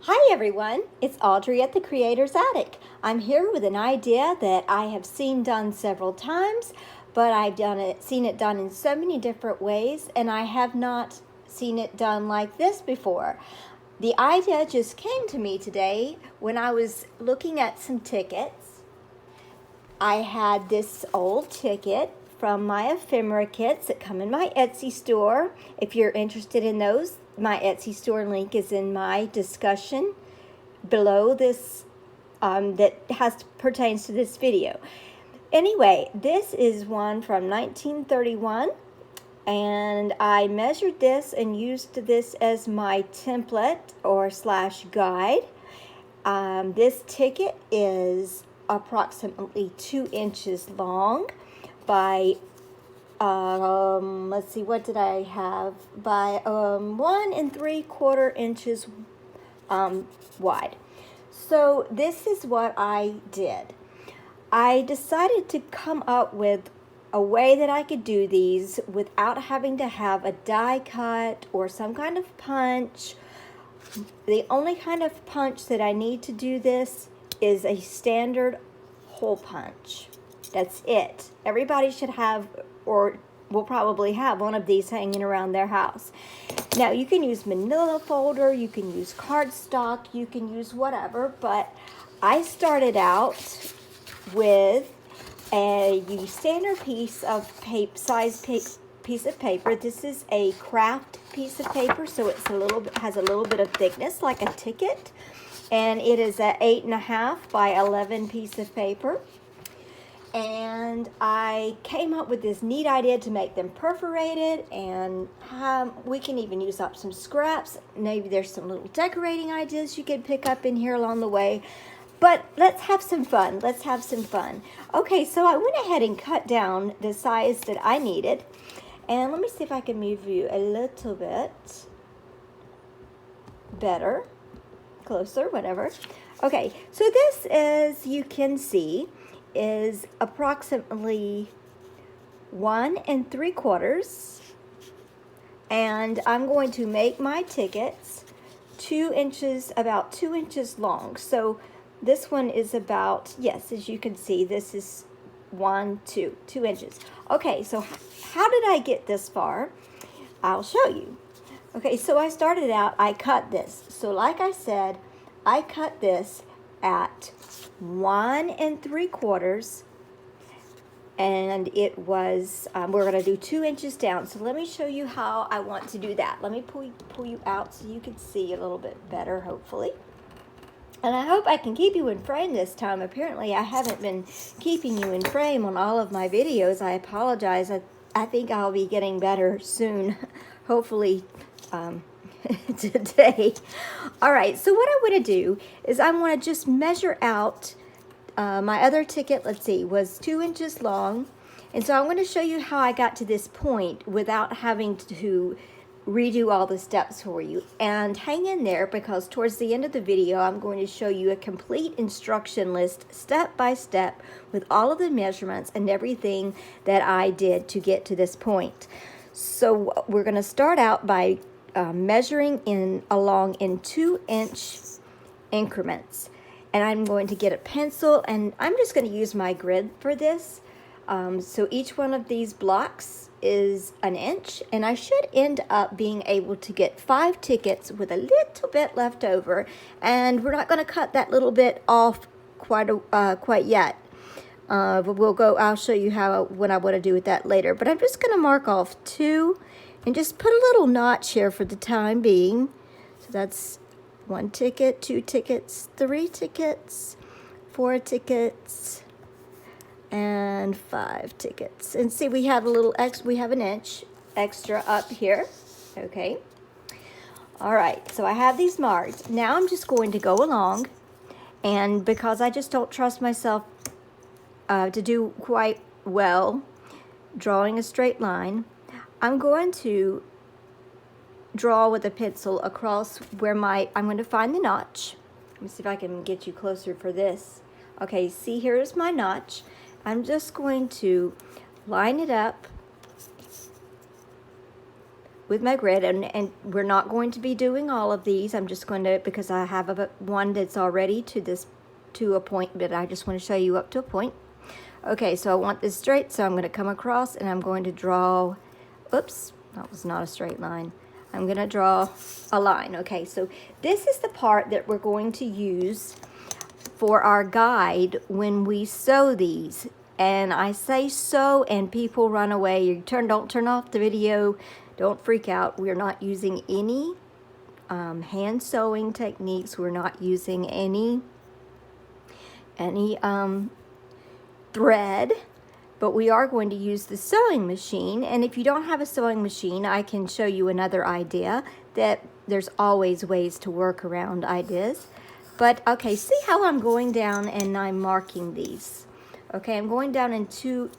Hi everyone, it's Audrey at the Creator's Attic. I'm here with an idea that I have seen done several times, but I've seen it done in so many different ways, and I have not seen it done like this before. The idea just came to me today when I was looking at some tickets. I had this old ticket from my ephemera kits that come in my Etsy store. If you're interested in those, my Etsy store link is in my discussion below this that pertains to this video. Anyway, this is one from 1931, and I measured this and used this as my template or / guide. This ticket is approximately 2 inches long by let's see, what did I have? By 1 3/4 inches wide. So this is what I did. I decided to come up with a way that I could do these without having to have a die cut or some kind of punch. The only kind of punch that I need to do this is a standard hole punch. That's it. Everybody should have, or will probably have, one of these hanging around their house. Now you can use manila folder, you can use cardstock, you can use whatever, but I started out with a standard piece of piece of paper. This is a craft piece of paper, so it's has a little bit of thickness like a ticket, and it is an 8.5 by 11 piece of paper. And I came up with this neat idea to make them perforated, and we can even use up some scraps. Maybe there's some little decorating ideas you could pick up in here along the way. But let's have some fun. Let's have some fun. Okay, so I went ahead and cut down the size that I needed. And let me see if I can move you a little bit better, closer, whatever. Okay, so this is, you can see, is approximately 1 3/4, and I'm going to make my tickets 2 inches, about 2 inches long. So this one is about, yes, as you can see, this is 2 inches. Okay, so how did I get this far? I'll show you. Okay, so I started out, I cut this. So like I said, I cut this at 1 3/4, and it was we're going to do 2 inches down. So let me show you how I want to do that. Let me pull you out so you can see a little bit better, hopefully. And I hope I can keep you in frame this time. Apparently I haven't been keeping you in frame on all of my videos. I apologize. I think I'll be getting better soon, hopefully today. All right, so what I want to do is I want to just measure out my other ticket. Let's see, was 2 inches long, and so I'm going to show you how I got to this point without having to redo all the steps for you. And hang in there, because towards the end of the video I'm going to show you a complete instruction list, step by step, with all of the measurements and everything that I did to get to this point. So we're going to start out by measuring along in 2-inch increments, and I'm going to get a pencil, and I'm just going to use my grid for this. So each one of these blocks is 1 inch, and I should end up being able to get 5 tickets with a little bit left over, and we're not going to cut that little bit off quite yet. But I'll show you what I want to do with that later. But I'm just going to mark off 2 and just put a little notch here for the time being. So that's 1 ticket, 2 tickets, 3 tickets, 4 tickets, and 5 tickets. And see, we have we have 1 inch extra up here. Okay. All right, so I have these marked. Now I'm just going to go along, and because I just don't trust myself to do quite well drawing a straight line, I'm going to draw with a pencil across where I'm going to find the notch. Let me see if I can get you closer for this. Okay, see, here's my notch. I'm just going to line it up with my grid, and we're not going to be doing all of these. I'm just going to, because I have one that's already to a point, but I just want to show you up to a point. Okay, so I want this straight, so I'm going to come across and I'm going to draw, oops, that was not a straight line. I'm going to draw a line. Okay, so this is the part that we're going to use for our guide when we sew these. And I say sew and people run away. Don't turn off the video. Don't freak out. We're not using any hand sewing techniques. We're not using any thread, but we are going to use the sewing machine. And if you don't have a sewing machine, I can show you another idea, that there's always ways to work around ideas. But okay, see how I'm going down and I'm marking these. Okay, I'm going down into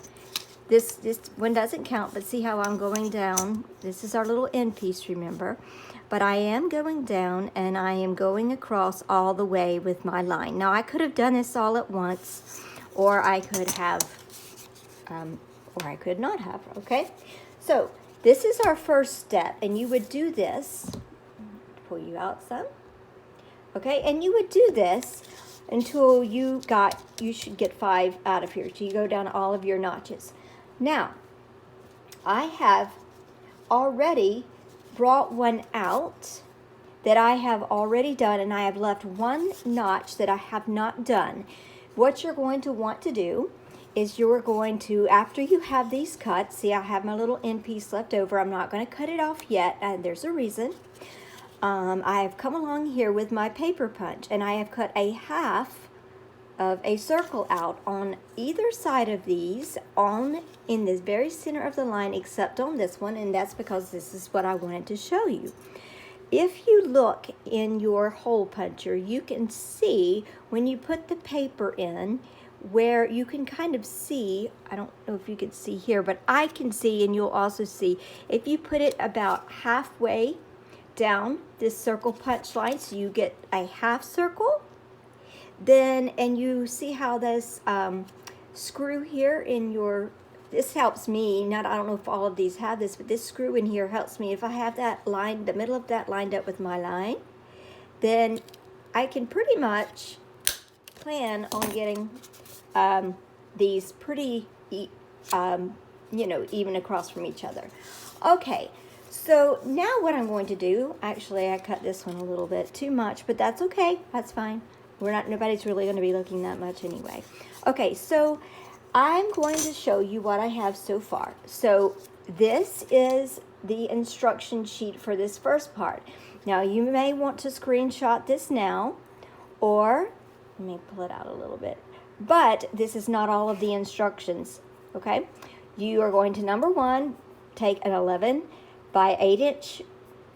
this one doesn't count, but see how I'm going down. This is our little end piece, remember? But I am going down and I am going across all the way with my line. Now I could have done this all at once, or I could have, or I could not have, okay? So this is our first step, and you would do this, pull you out some, okay? And you would do this until you should get 5 out of here. So you go down all of your notches. Now, I have already brought one out that I have already done, and I have left one notch that I have not done. What you're going to want to do is you're going to, after you have these cut, see I have my little end piece left over. I'm not going to cut it off yet, and there's a reason. I have come along here with my paper punch, and I have cut a half of a circle out on either side of these, in this very center of the line, except on this one, and that's because this is what I wanted to show you. If you look in your hole puncher, you can see when you put the paper in, where you can kind of see, I don't know if you can see here, but I can see, and you'll also see, if you put it about halfway down this circle punch line, so you get a half circle, then, and you see how this screw here in your, this helps me, I don't know if all of these have this, but this screw in here helps me. If I have that line, the middle of that lined up with my line, then I can pretty much plan on getting these pretty, even across from each other. Okay, so now what I'm going to do, actually I cut this one a little bit too much, but that's okay, that's fine. Nobody's really going to be looking that much anyway. Okay, so I'm going to show you what I have so far. So this is the instruction sheet for this first part. Now you may want to screenshot this now, or let me pull it out a little bit. But this is not all of the instructions, okay? You are going to, number one, take an 11 by 8 inch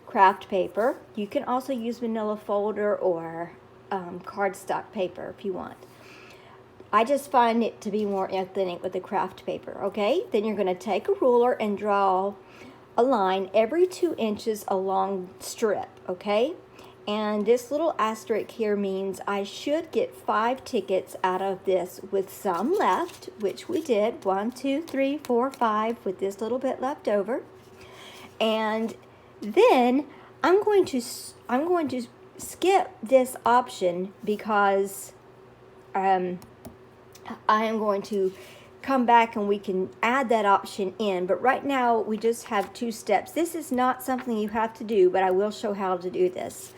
craft paper. You can also use manila folder or cardstock paper if you want. I just find it to be more authentic with the craft paper, okay? Then you're going to take a ruler and draw a line every 2 inches along strip, okay? And this little asterisk here means I should get 5 tickets out of this with some left, which we did, 1, 2, 3, 4, 5, with this little bit left over. And then I'm going to skip this option because I am going to come back and we can add that option in. But right now we just have 2 steps. This is not something you have to do, but I will show how to do this.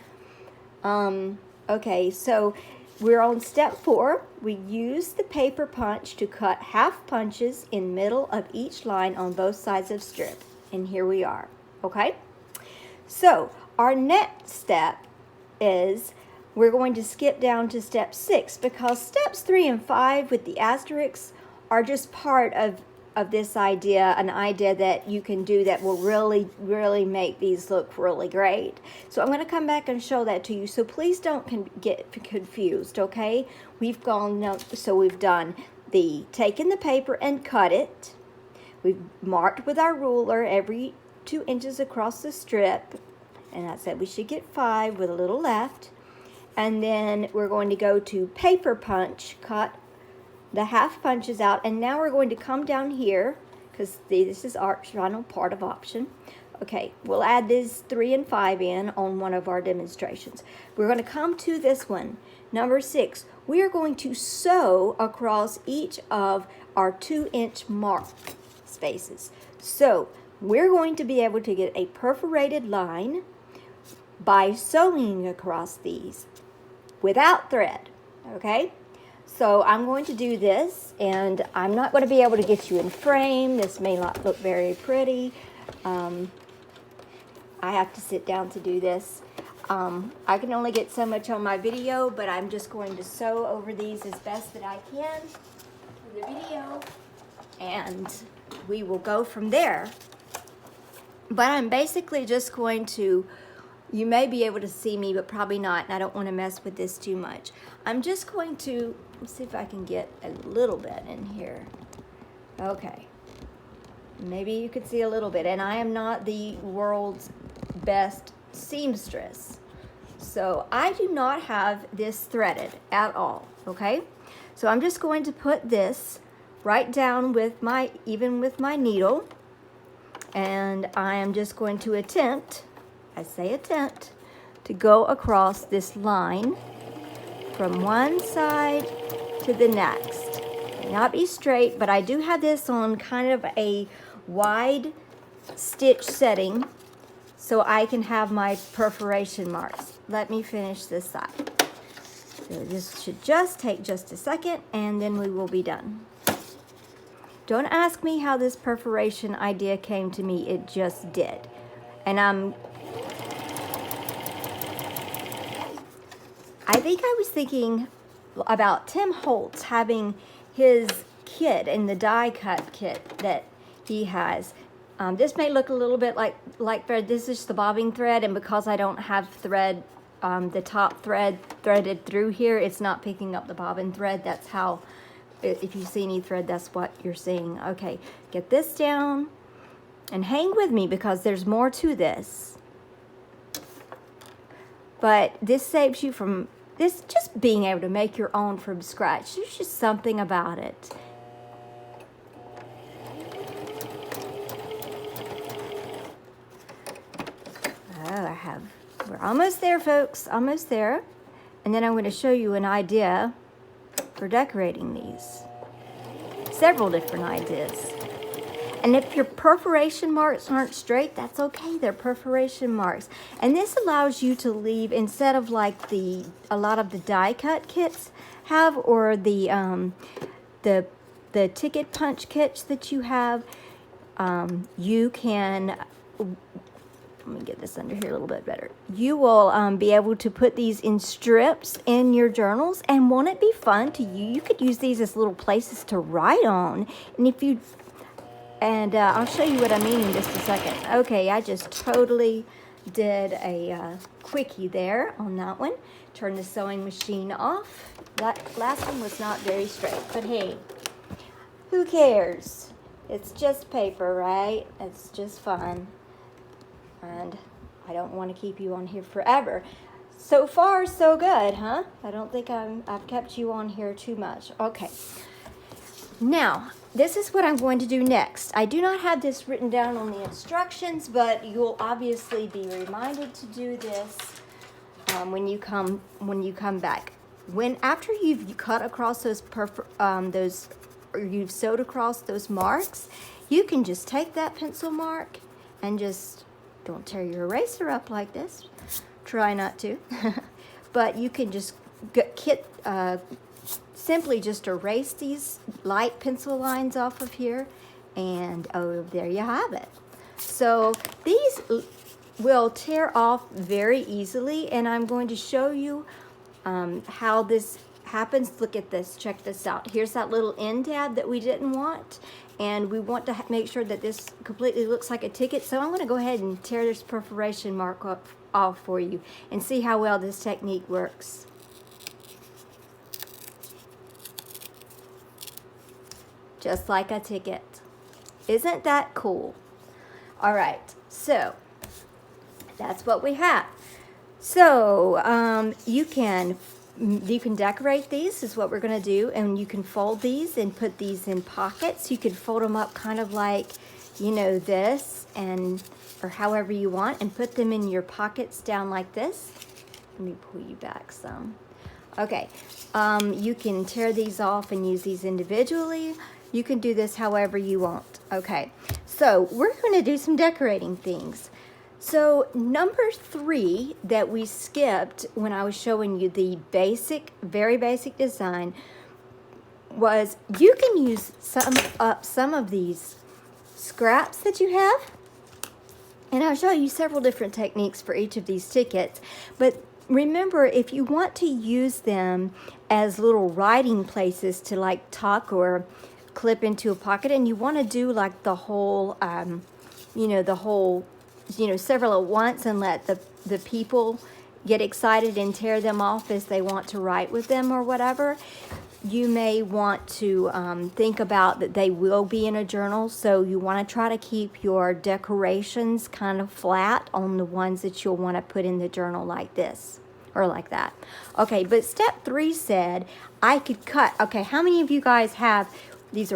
Okay, so we're on step 4. We use the paper punch to cut half punches in middle of each line on both sides of strip. And here we are, okay? So our next step is we're going to skip down to step 6 because steps 3 and 5 with the asterisks are just part of this idea, an idea that you can do that will really make these look really great. So I'm going to come back and show that to you. So please don't get confused, okay? We've done taken the paper and cut it. We've marked with our ruler every 2 inches across the strip. And I said we should get 5 with a little left. And then we're going to go to paper punch, cut the half punches out, and now we're going to come down here because this is optional, part of option. Okay, we'll add these 3 and 5 in on one of our demonstrations. We're going to come to this one, number 6. We are going to sew across each of our 2-inch mark spaces. So we're going to be able to get a perforated line by sewing across these without thread, okay? So I'm going to do this, and I'm not going to be able to get you in frame. This may not look very pretty. I have to sit down to do this. I can only get so much on my video, but I'm just going to sew over these as best that I can for the video, and we will go from there. But I'm basically just going to, you may be able to see me, but probably not, and I don't want to mess with this too much. I'm just going to, let's see if I can get a little bit in here. Okay. Maybe you could see a little bit, and I am not the world's best seamstress. So I do not have this threaded at all, okay? So I'm just going to put this right down with my, even with my needle, and I am just going to attempt, I say attempt, to go across this line from one side to the next. It may not be straight, but I do have this on kind of a wide stitch setting so I can have my perforation marks. Let me finish this side. So this should just take just a second, and then we will be done. Don't ask me how this perforation idea came to me, it just did. And I think I was thinking about Tim Holtz having his kit in the die cut kit that he has. This may look a little bit like thread. This is the bobbing thread, and because I don't have thread, the top thread threaded through here, it's not picking up the bobbin thread. That's how, if you see any thread, that's what you're seeing. Okay, get this down and hang with me because there's more to this. But this saves you from this, just being able to make your own from scratch. There's just something about it. We're almost there, folks, almost there. And then I'm going to show you an idea for decorating these. Several different ideas. And if your perforation marks aren't straight, that's okay, they're perforation marks. And this allows you to leave, instead of like a lot of the die cut kits have, or the ticket punch kits that you have, you can, let me get this under here a little bit better. You will be able to put these in strips in your journals, and won't it be fun to you? You could use these as little places to write on, and if you, and I'll show you what I mean in just a second. Okay, I just totally did a quickie there on that one. Turn the sewing machine off. That last one was not very straight, but hey, who cares? It's just paper, right? It's just fun. And I don't want to keep you on here forever. So far, so good, huh? I don't think I've kept you on here too much. Okay. Now, this is what I'm going to do next. I do not have this written down on the instructions, but you'll obviously be reminded to do this when you come back. After you've cut across or you've sewed across those marks, you can just take that pencil mark and just, don't tear your eraser up like this. Try not to. But you can just simply just erase these light pencil lines off of here, and oh, there you have it. So these will tear off very easily, and I'm going to show you how this happens. Look at this. Check this out. Here's that little end tab that we didn't want. And we want to make sure that this completely looks like a ticket. So I'm going to go ahead and tear this perforation mark off for you and see how well this technique works. Just like a ticket. Isn't that cool? All right, so that's what we have. So you can decorate these, is what we're going to do, and you can fold these and put these in pockets. You could fold them up kind of like, you know, this, and or however you want, and put them in your pockets down like this. Let me pull you back some. Okay, you can tear these off and use these individually. You can do this however you want. Okay, so we're going to do some decorating things. So number 3 that we skipped when I was showing you the basic, very basic design was you can use some of these scraps that you have, and I'll show you several different techniques for each of these tickets. But remember, if you want to use them as little writing places to like tuck or clip into a pocket, and you want to do like the whole, several at once, and let the people get excited and tear them off as they want to write with them or whatever, you may want to think about that they will be in a journal. So you want to try to keep your decorations kind of flat on the ones that you'll want to put in the journal like this or like that. Okay, but step 3 said I could cut. Okay, how many of you guys have, this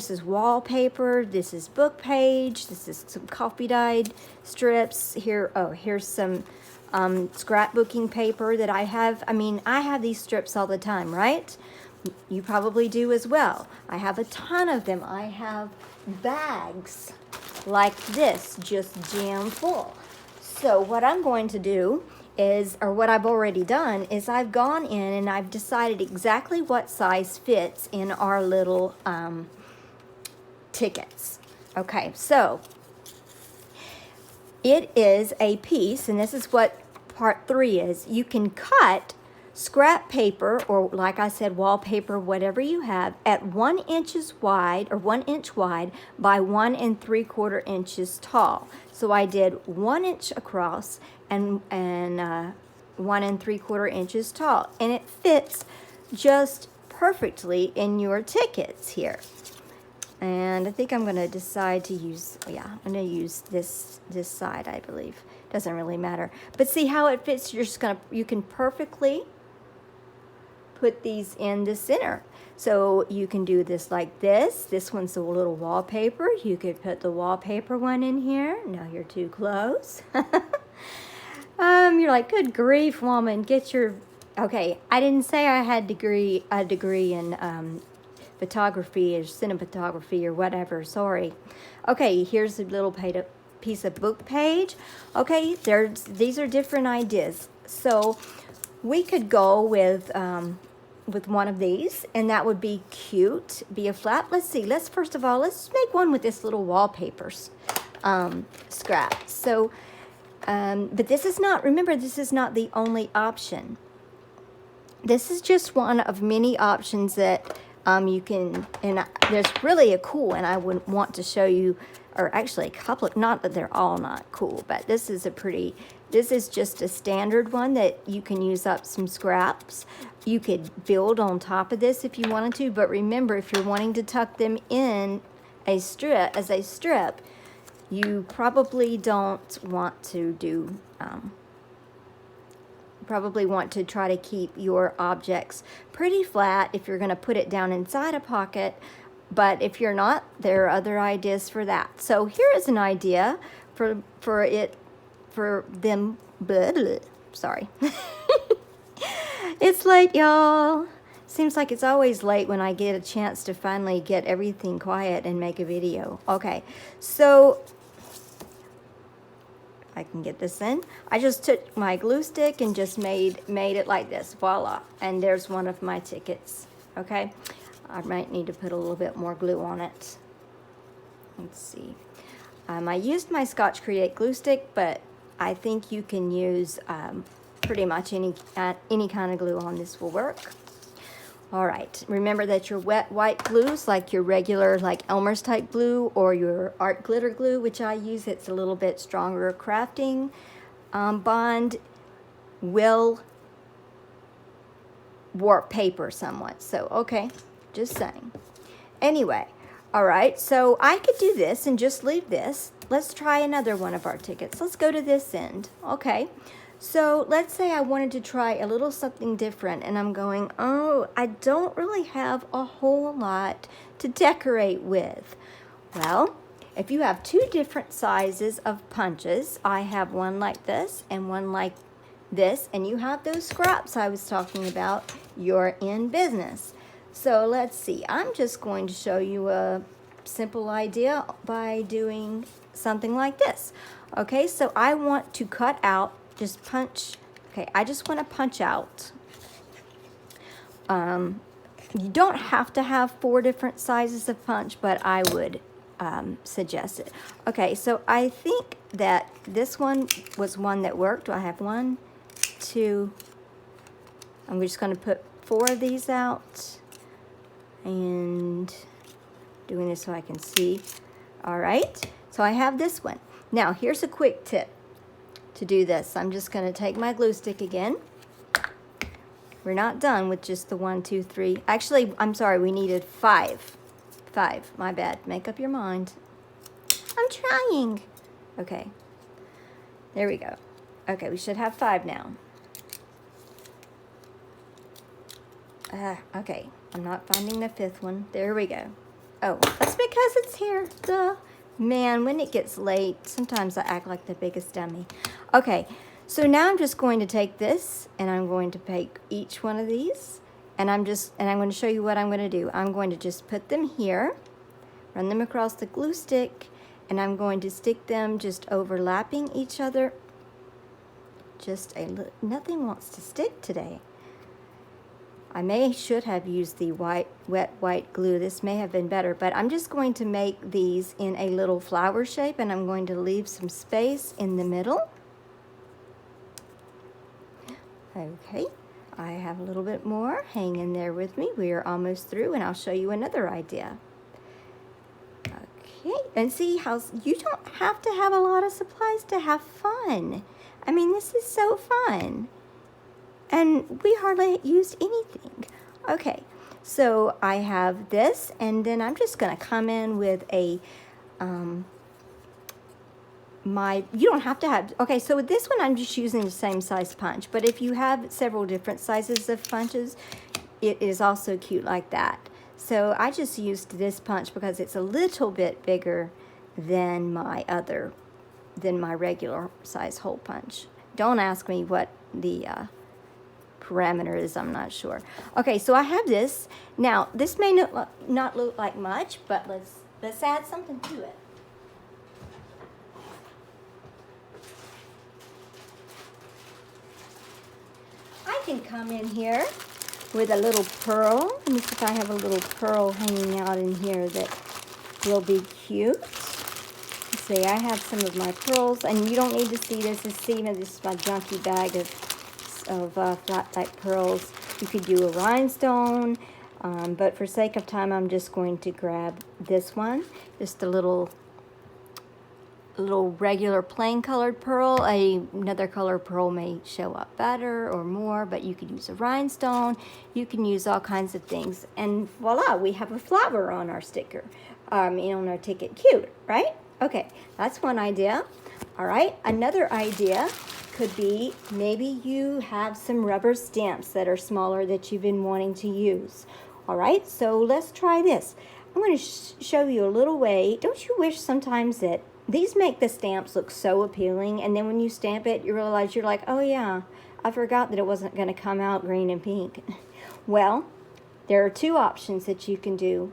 is wallpaper, this is book page, this is some coffee dyed strips. Here's some scrapbooking paper that I have. I have these strips all the time, right? You probably do as well. I have a ton of them. I have bags like this, just jam full. So what I'm going to do is, or what I've already done, is I've gone in and I've decided exactly what size fits in our little tickets. Okay, so it is a piece, and this is what part 3 is. You can cut scrap paper, or like I said, wallpaper, whatever you have, at 1 inch wide by 1 3/4 inches tall. So I did 1 inch across and 1 3/4 inches tall, and it fits just perfectly in your tickets here. And I think I'm going to decide to use, I'm going to use this side, I believe. Doesn't really matter. But see how it fits? You can perfectly put these in the center. So you can do this like this. This one's a little wallpaper. You could put the wallpaper one in here. No, you're too close. You're like, good grief, woman, get your... Okay, I didn't say I had a degree in photography or cinematography or whatever. Sorry. Okay, here's a little piece of book page. Okay, these are different ideas. So we could go with one of these, and that would be cute, be a flat. Let's see, first of all, let's make one with this little wallpapers scrap. So, but this is not, remember, this is not the only option. This is just one of many options that you can, and there's really a cool, and I would want to show you, or actually a couple, not that they're all not cool, but this is just a standard one that you can use up some scraps. You could build on top of this if you wanted to, but remember, if you're wanting to tuck them in as a strip, you probably don't want to do, probably want to try to keep your objects pretty flat if you're going to put it down inside a pocket. But if you're not, there are other ideas for that. So here is an idea for them. Blah, blah, sorry. It's late, y'all. Seems like it's always late when I get a chance to finally get everything quiet and make a video. Okay, so I can get this in. I just took my glue stick and just made it like this. Voila. And there's one of my tickets. Okay. I might need to put a little bit more glue on it. Let's see. I used my Scotch Create glue stick, but I think you can use pretty much any kind of glue on this will work. All right. Remember that your wet white glues, like your regular, like Elmer's type glue, or your art glitter glue, which I use, it's a little bit stronger crafting bond, will warp paper somewhat. So, okay. Just saying. Anyway, all right, so I could do this and just leave this. Let's try another one of our tickets. Let's go to this end. Okay, so let's say I wanted to try a little something different, and I'm going, oh, I don't really have a whole lot to decorate with. Well, if you have two different sizes of punches, I have one like this and one like this, and you have those scraps I was talking about, you're in business. So let's see, I'm just going to show you a simple idea by doing something like this. Okay, so I want to cut out, just punch, okay, I just want to punch out. You don't have to have 4 different sizes of punch, but I would suggest it. Okay, so I think that this one was one that worked. Do I have 1, 2, I'm just going to put 4 of these out, and doing this so I can see. All right, so I have this one. Now here's a quick tip to do this. I'm just going to take my glue stick again. We're not done with just the 1, 2, 3. Actually, I'm sorry, we needed 5. 5, my bad. Make up your mind. I'm trying. Okay, there we go. Okay, we should have 5 now. Okay, I'm not finding the 5th one. There we go. Oh, that's because it's here. Duh. Man, when it gets late, sometimes I act like the biggest dummy. Okay, so now I'm just going to take this, and I'm going to take each one of these, and I'm going to show you what I'm going to do. I'm going to just put them here, run them across the glue stick, and I'm going to stick them just overlapping each other. Just a little, nothing wants to stick today. I should have used the wet white glue. This may have been better, but I'm just going to make these in a little flower shape, and I'm going to leave some space in the middle. Okay, I have a little bit more. Hang in there with me. We are almost through, and I'll show you another idea. Okay, and see how you don't have to have a lot of supplies to have fun. I mean, this is so fun. And we hardly used anything. Okay, so I have this, and then I'm just going to come in with a, you don't have to have, okay, so with this one I'm just using the same size punch, but if you have several different sizes of punches, it is also cute like that. So I just used this punch because it's a little bit bigger than my regular size hole punch. Don't ask me what the parameter is, I'm not sure. Okay, so I have this. Now, this may not look like much, but let's add something to it. I can come in here with a little pearl. Let me see if I have a little pearl hanging out in here that will be cute. Let's see, I have some of my pearls, and you don't need to see this. This is my junky bag of flat type pearls. You could do a rhinestone, but for sake of time, I'm just going to grab this one, just a little regular plain colored pearl. Another color pearl may show up better or more, but you could use a rhinestone. You can use all kinds of things, and voila, we have a flower on our sticker, on our ticket. Cute, right? Okay, that's one idea. All right, another idea could be maybe you have some rubber stamps that are smaller that you've been wanting to use. All right, so let's try this. I'm going to show you a little way. Don't you wish sometimes that these make the stamps look so appealing, and then when you stamp it, you realize you're like, oh yeah, I forgot that it wasn't going to come out green and pink. Well, there are 2 options that you can do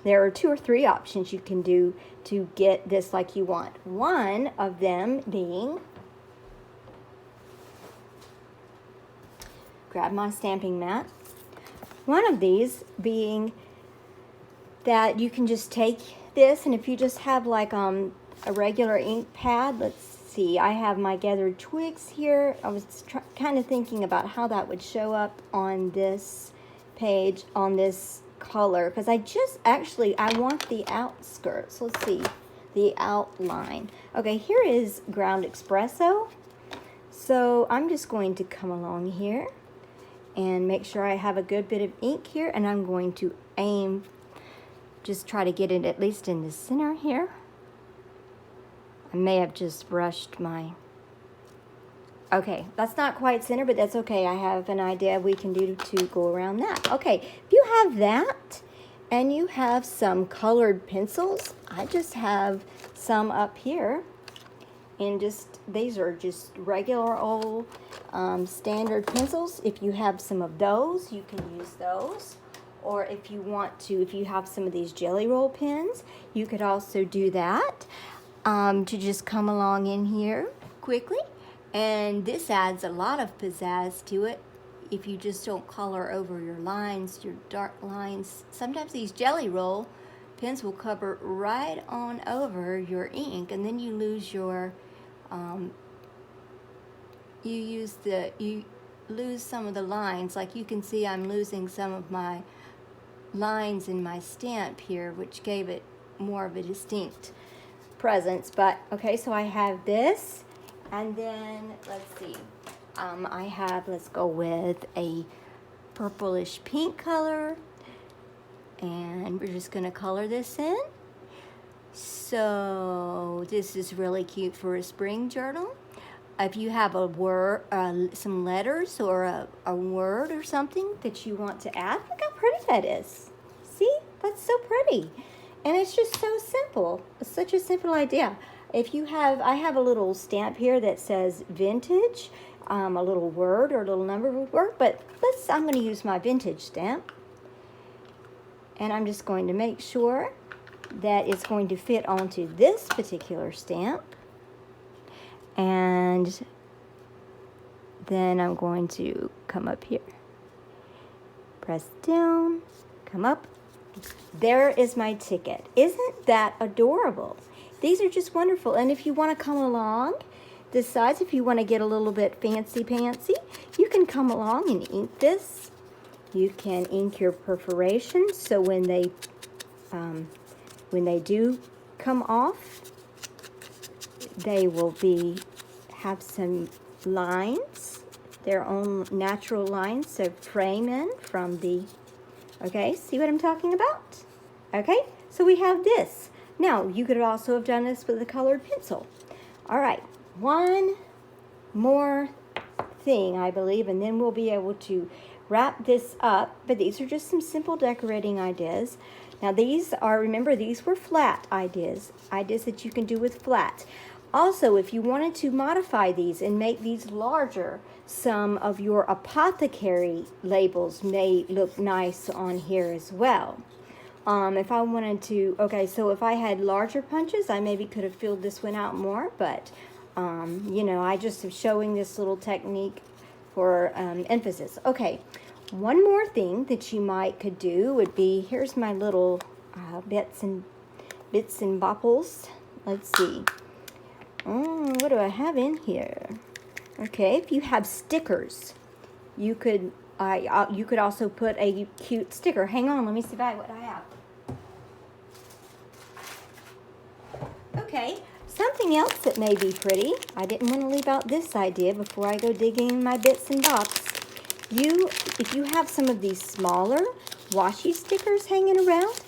there are 2 or 3 options you can do to get this like you want. One of them being, grab my stamping mat. One of these being that you can just take this, and if you just have like a regular ink pad, let's see, I have my gathered twigs here. I was kind of thinking about how that would show up on this page, on this color, because I want the outskirts. Let's see, the outline. Okay, here is ground espresso. So I'm just going to come along here and make sure I have a good bit of ink here, and I'm going to aim, just try to get it at least in the center here. I may have just brushed my, okay, that's not quite center, but that's okay. I have an idea we can do to go around that. Okay, if you have that, and you have some colored pencils. I just have some up here, and these are just regular old standard pencils. If you have some of those, you can use those. Or if you want to, if you have some of these jelly roll pens, you could also do that to just come along in here quickly. And this adds a lot of pizzazz to it. If you just don't color over your lines, your dark lines, sometimes these jelly roll pens will cover right on over your ink, and then you lose your, you lose some of the lines. Like you can see, I'm losing some of my lines in my stamp here, which gave it more of a distinct presence. But okay, so I have this, and then let's see. I have, let's go with a purplish pink color, and we're just going to color this in. So this is really cute for a spring journal. If you have a word, some letters or a word or something that you want to add, look how pretty that is. See, that's so pretty. And it's just so simple. It's such a simple idea. If you have, I have a little stamp here that says vintage. A little word or a little number would work, but I'm going to use my vintage stamp. And I'm just going to make sure that it's going to fit onto this particular stamp. And then I'm going to come up here. Press down, come up. There is my ticket. Isn't that adorable? These are just wonderful. And if you want to come along, this size, if you want to get a little bit fancy-pantsy, you can come along and ink this. You can ink your perforations, so when they do come off, they will have some lines, their own natural lines to frame in from the. Okay, see what I'm talking about? Okay, so we have this. Now you could also have done this with a colored pencil. All right. One more thing, I believe, and then we'll be able to wrap this up. But these are just some simple decorating ideas. Now these are, remember, these were flat ideas that you can do with flat. Also, if you wanted to modify these and make these larger, some of your apothecary labels may look nice on here as well. If I wanted to, okay, so if I had larger punches, I maybe could have filled this one out more, but you know, I just am showing this little technique for emphasis. Okay, one more thing that you could do would be, here's my little bits and bopples. Let's see. What do I have in here? Okay, if you have stickers, you could also put a cute sticker. Hang on, let me see what I have. Okay. Something else that may be pretty, I didn't want to leave out this idea before I go digging in my bits and bops. If you have some of these smaller washi stickers hanging around,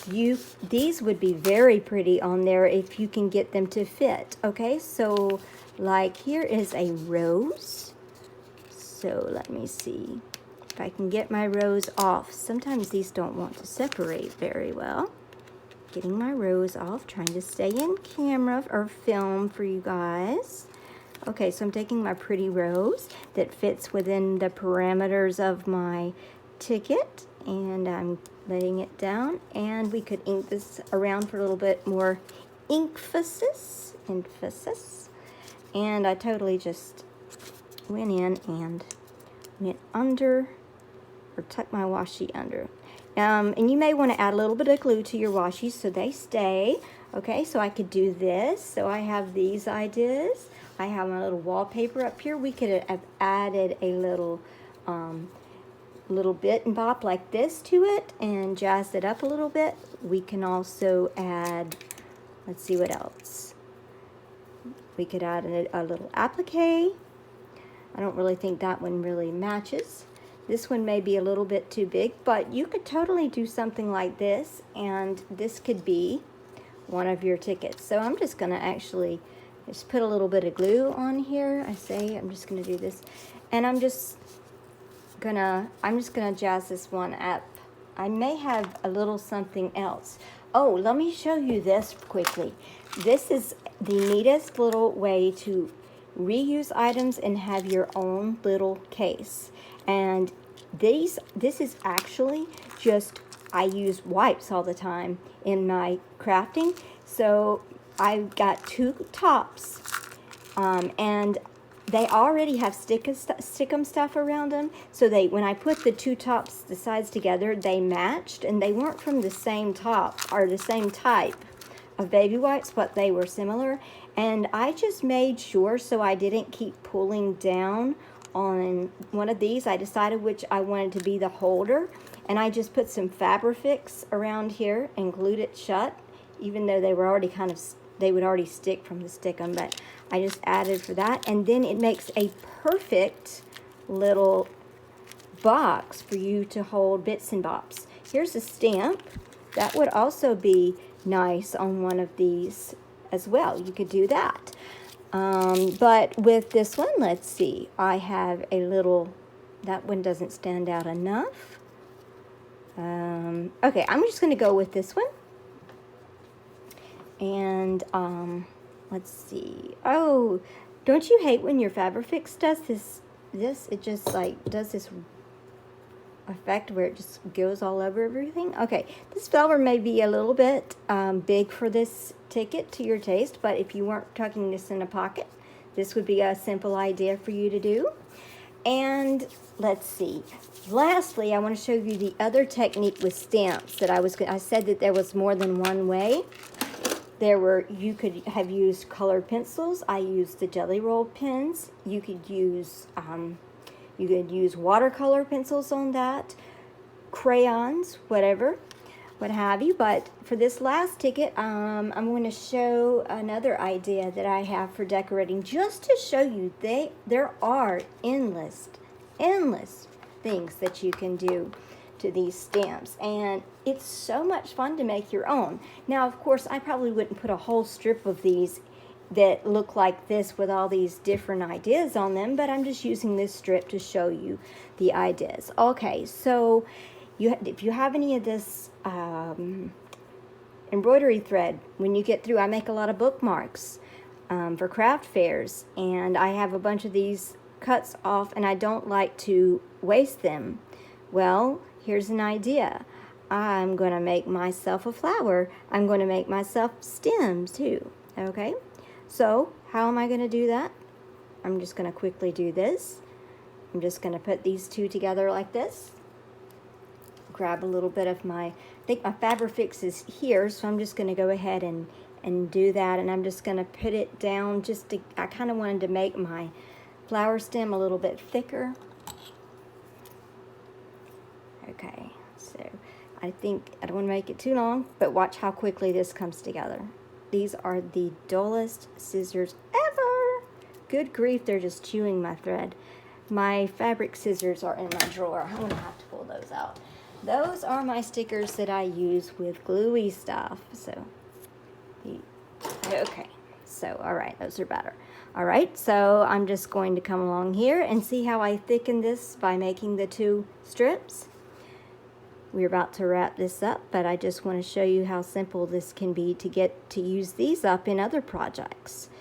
these would be very pretty on there if you can get them to fit. Okay, so like here is a rose. So let me see if I can get my rose off. Sometimes these don't want to separate very well. Getting my rose off, trying to stay in camera or film for you guys. Okay, so I'm taking my pretty rose that fits within the parameters of my ticket, and I'm letting it down, and we could ink this around for a little bit more emphasis. And I totally just went in and went under, or tucked my washi under. And you may want to add a little bit of glue to your washi so they stay. Okay, so I could do this. So I have these ideas. I have my little wallpaper up here. We could have added a little bit and bop like this to it and jazzed it up a little bit. We can also add, let's see what else. We could add a little applique. I don't really think that one really matches. This one may be a little bit too big, but you could totally do something like this, and this could be one of your tickets. So I'm just going to actually just put a little bit of glue on here. I'm just going to do this, and I'm just gonna jazz this one up I may have a little something else. Oh, let me show you this quickly. This is the neatest little way to reuse items and have your own little case. And this is actually just, I use wipes all the time in my crafting. So I've got two tops, and they already have stickum stuff around them. So when I put the two tops, the sides together, they matched, and they weren't from the same top or the same type of baby wipes, but they were similar. And I just made sure so I didn't keep pulling down on one of these. I decided which I wanted to be the holder, and I just put some Fabrifix around here and glued it shut, even though they were already they would already stick from the stickum, but I just added for that. And then it makes a perfect little box for you to hold bits and bobs. Here's a stamp. That would also be nice on one of these as well. You could do that. But with this one, let's see. I have a little, that one doesn't stand out enough. Okay, I'm just going to go with this one. And let's see. Oh, don't you hate when your Fabrifix does this? It just like does this effect where it just goes all over everything. Okay, this flower may be a little bit big for this ticket to your taste, but if you weren't tucking this in a pocket, this would be a simple idea for you to do. And let's see. Lastly, I want to show you the other technique with stamps that I said that there was more than one way. You could have used colored pencils. I used the jelly roll pens. You could use watercolor pencils on that, crayons, whatever, what have you. But for this last ticket, I'm going to show another idea that I have for decorating, just to show you there are endless things that you can do to these stamps, and it's so much fun to make your own. Now, of course, I probably wouldn't put a whole strip of these that look like this with all these different ideas on them, but I'm just using this strip to show you the ideas. Okay, so if you have any of this embroidery thread, when you get through, I make a lot of bookmarks for craft fairs, and I have a bunch of these cuts off, and I don't like to waste them. Well, here's an idea. I'm going to make myself a flower. I'm going to make myself stems too. Okay, so how am I going to do that? I'm just going to quickly do this. I'm just going to put these two together like this. Grab a little bit of I think my Fabrifix is here, so I'm just going to go ahead and do that. And I'm just going to put it down I kind of wanted to make my flower stem a little bit thicker. Okay, so I think I don't want to make it too long, but watch how quickly this comes together. These are the dullest scissors ever. Good grief, they're just chewing my thread. My fabric scissors are in my drawer. I'm going to have to pull those out. Those are my stickers that I use with gluey stuff. So, okay. So, all right, those are better. All right, so I'm just going to come along here and see how I thicken this by making the two strips. We're about to wrap this up, but I just want to show you how simple this can be to get to use these up in other projects.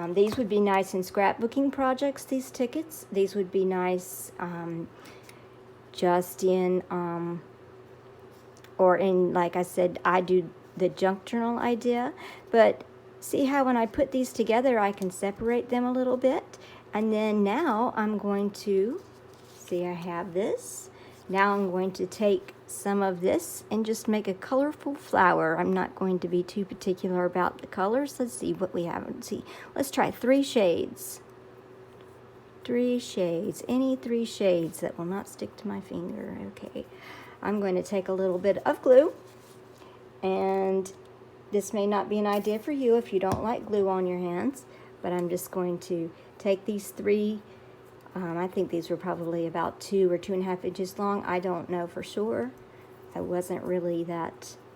These would be nice in scrapbooking projects, these tickets. These would be nice just in, or in, like I said, I do the junk journal idea. But see how when I put these together, I can separate them a little bit. And then now I'm going to, see I have this. Now I'm going to take some of this and just make a colorful flower. I'm not going to be too particular about the colors. Let's see what we have. Let's try 3 shades. 3 shades. Any 3 shades that will not stick to my finger. Okay. I'm going to take a little bit of glue. And this may not be an idea for you if you don't like glue on your hands. But I'm just going to take these 3. I think these were probably about 2 or 2.5 inches long. I don't know for sure. I wasn't really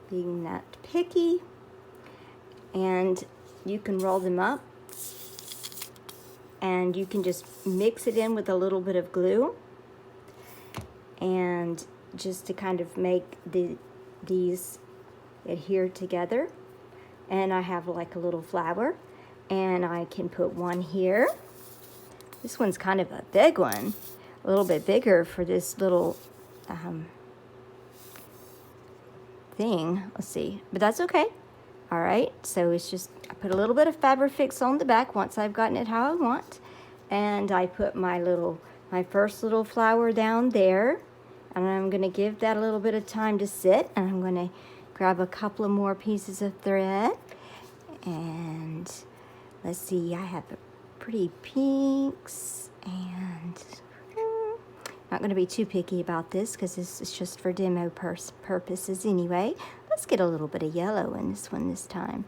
being that picky. And you can roll them up. And you can just mix it in with a little bit of glue. And just to kind of make these adhere together. And I have like a little flower, and I can put one here. This one's kind of a big one, a little bit bigger for this little thing. Let's see, but that's okay. All right, so it's just, I put a little bit of Fabrifix on the back once I've gotten it how I want, and I put my first little flower down there, and I'm gonna give that a little bit of time to sit, and I'm gonna grab a couple of more pieces of thread, and let's see, I have pretty pinks, and not going to be too picky about this because this is just for demo purposes anyway. Let's get a little bit of yellow in this one this time.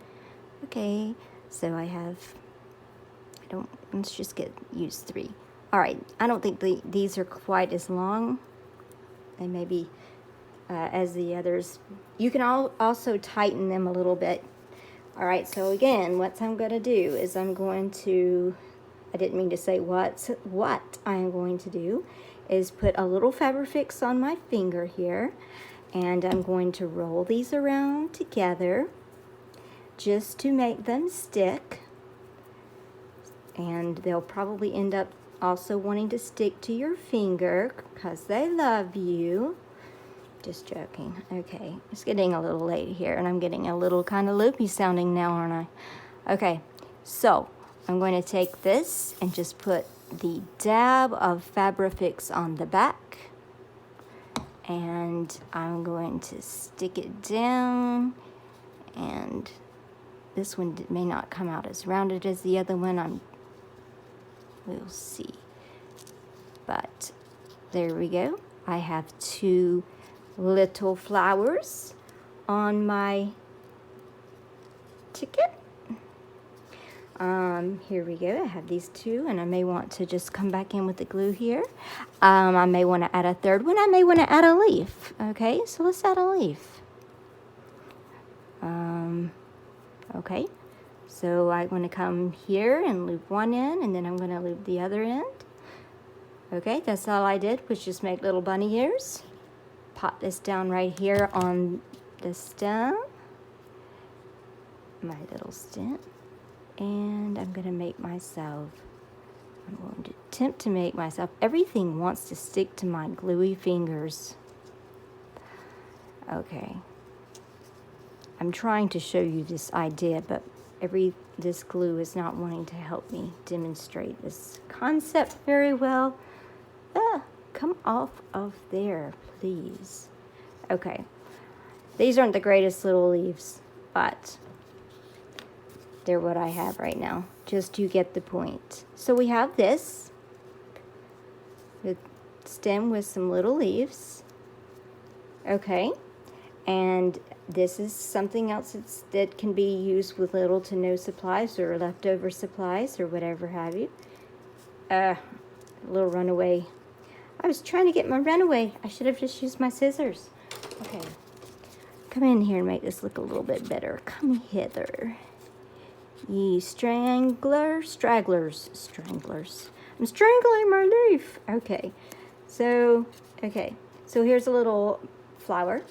Okay, so let's just use 3. All right, I don't think these are quite as long. They may be as the others. You can also tighten them a little bit. All right, so again, what I'm going to do is I'm going to, I didn't mean to say what I'm going to do is put a little Fabrifix on my finger here, and I'm going to roll these around together just to make them stick, and they'll probably end up also wanting to stick to your finger because they love you. Just joking. Okay, it's getting a little late here, and I'm getting a little kind of loopy sounding now, aren't I? Okay, so I'm going to take this and just put the dab of Fabrifix on the back, and I'm going to stick it down, and this one may not come out as rounded as the other one. We'll see, but there we go. I have 2 little flowers on my ticket. Here we go. I have these 2, and I may want to just come back in with the glue here. I may want to add a 3rd one. I may want to add a leaf. Okay, so let's add a leaf. Okay, so I'm going to come here and loop one end, and then I'm going to loop the other end. Okay, that's all I did, was just make little bunny ears. Pop this down right here on the stem, my little stem, and I'm going to make myself, I'm going to attempt to make myself, everything wants to stick to my gluey fingers. Okay, I'm trying to show you this idea, but this glue is not wanting to help me demonstrate this concept very well. Come off of there, please. Okay, these aren't the greatest little leaves, but they're what I have right now, just to get the point. So we have this stem with some little leaves. Okay, and this is something else that can be used with little to no supplies or leftover supplies or whatever have you. A little runaway. I was trying to get my runaway. I should have just used my scissors. Okay, come in here and make this look a little bit better. Come hither, ye stranglers. I'm strangling my leaf. Okay, so here's a little flower.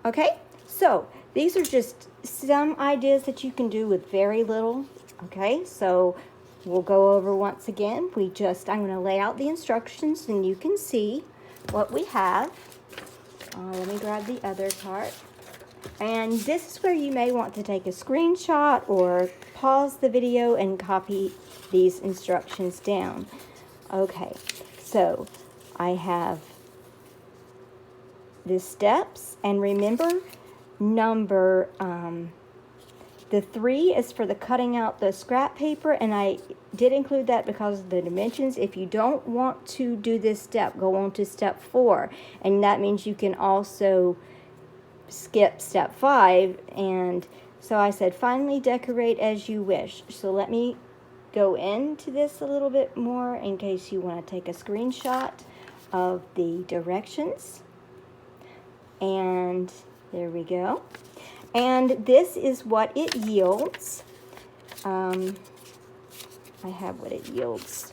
Okay, so these are just some ideas that you can do with very little. Okay, so we'll go over once again. I'm going to lay out the instructions and you can see what we have. Let me grab the other part. And this is where you may want to take a screenshot or pause the video and copy these instructions down. Okay, so I have the steps, and remember, the 3 is for the cutting out the scrap paper, and I did include that because of the dimensions. If you don't want to do this step, go on to step 4, and that means you can also skip step 5. And so I said, finally decorate as you wish. So let me go into this a little bit more in case you want to take a screenshot of the directions. And there we go. And this is what it yields. I have what it yields.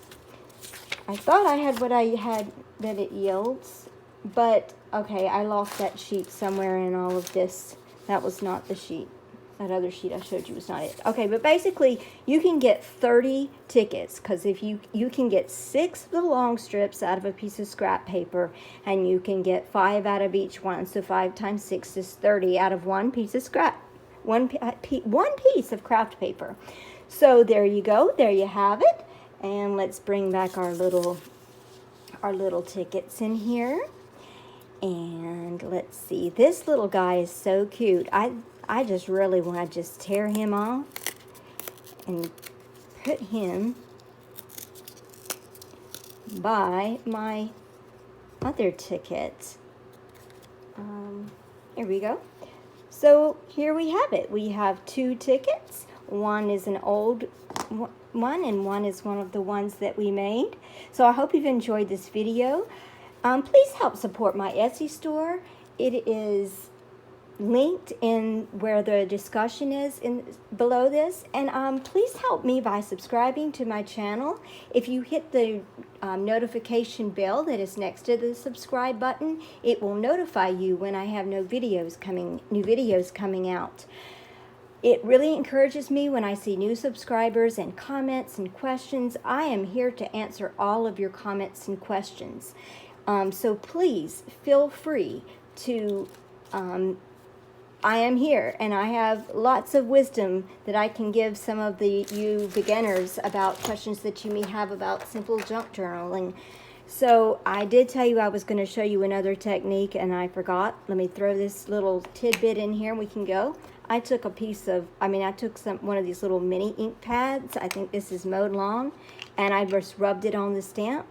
I thought I had what I had that it yields, but Okay, I lost that sheet somewhere in all of this. That was not the sheet. That other sheet I showed you was not it. Okay, but basically you can get 30 tickets, because if you can get 6 of the long strips out of a piece of scrap paper, and you can get 5 out of each one. So 5 times 6 is 30 out of one piece of scrap, one piece of craft paper. So there you go. There you have it. And let's bring back our little tickets in here. And let's see, this little guy is so cute. I just really want to just tear him off and put him by my other ticket. Here we go. So here we have it. We have 2 tickets. One is an old one, and one is one of the ones that we made. So I hope you've enjoyed this video. Please help support my Etsy store. It is linked in where the discussion is below this, and please help me by subscribing to my channel. If you hit the notification bell that is next to the subscribe button, it will notify you when I have new videos coming out. It really encourages me when I see new subscribers and comments and questions. I am here to answer all of your comments and questions. So please feel free to, I am here, and I have lots of wisdom that I can give some of you beginners about questions that you may have about simple junk journaling. So I did tell you I was going to show you another technique, and I forgot. Let me throw this little tidbit in here and we can go. I took one of these little mini ink pads. I think this is mowed lawn, and I just rubbed it on the stamp.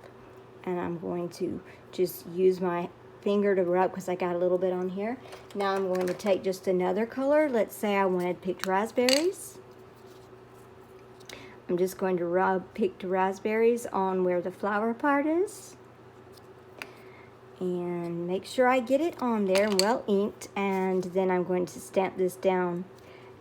And I'm going to just use my finger to rub, because I got a little bit on here. Now I'm going to take just another color. Let's say I wanted picked raspberries. I'm just going to rub picked raspberries on where the flower part is. And make sure I get it on there and well inked. And then I'm going to stamp this down.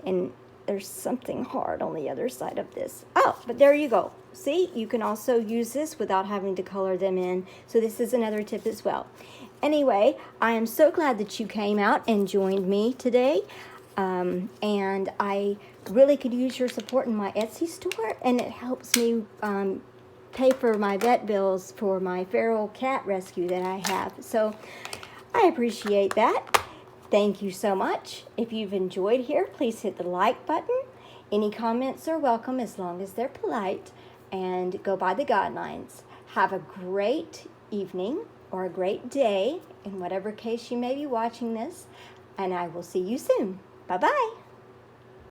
And there's something hard on the other side of this. Oh, but there you go. See, you can also use this without having to color them in. So this is another tip as well. Anyway, I am so glad that you came out and joined me today. And I really could use your support in my Etsy store. And it helps me pay for my vet bills for my feral cat rescue that I have. So I appreciate that. Thank you so much. If you've enjoyed here, please hit the like button. Any comments are welcome as long as they're polite, and go by the guidelines. Have a great evening or a great day in whatever case you may be watching this, and I will see you soon. Bye-bye.